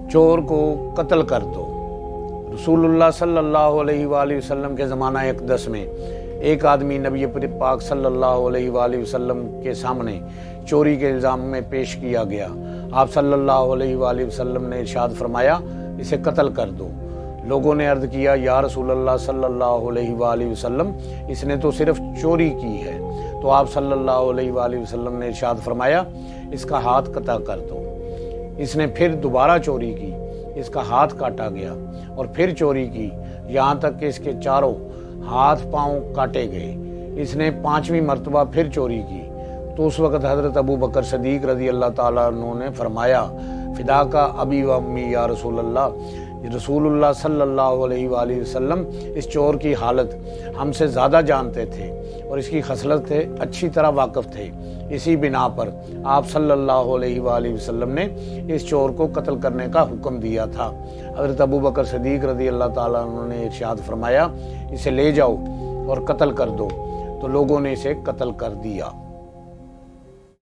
चोर को कत्ल कर दो। रसूलुल्लाह सल्लल्लाहु अलैहि वसल्लम के ज़माना अक़दस में एक आदमी नबी पाक सल्लल्लाहु अलैहि वसल्लम के सामने चोरी के इल्ज़ाम में पेश किया गया। आप सल्लल्लाहु अलैहि वसल्लम ने इरशाद फरमाया, इसे कत्ल कर दो। लोगों ने अर्ज़ किया, या रसूलल्लाह सल्लल्लाहु अलैहि वसल्लम, इसने तो सिर्फ चोरी की है। तो आप सल्लल्लाहु अलैहि वसल्लम ने इरशाद फरमाया, इसका हाथ कता कर दो। इसने फिर दोबारा चोरी की, इसका हाथ काटा गया और फिर चोरी की, यहाँ तक कि इसके चारों हाथ पांव काटे गए। इसने 5वीं मरतबा फिर चोरी की। तो उस वक़्त हज़रत अबू बकर सदीक रज़ी अल्लाह ताला अन्हु ने फरमाया, फ़िदा का अबी व अम्मी या रसूलुल्लाह सल्लल्लाहु अलैहि वसल्लम इस चोर की हालत हमसे ज़्यादा जानते थे और इसकी खसलत से अच्छी तरह वाकिफ़ थे। इसी बिना पर आप सल्लल्लाहु अलैहि वसल्लम ने इस चोर को कत्ल करने का हुक्म दिया था। हज़रत अबू बकर सदीक रज़ी अल्लाह ताला अन्हु ने इरशाद फरमाया, इसे ले जाओ और कत्ल कर दो। तो लोगों ने इसे कत्ल कर दिया।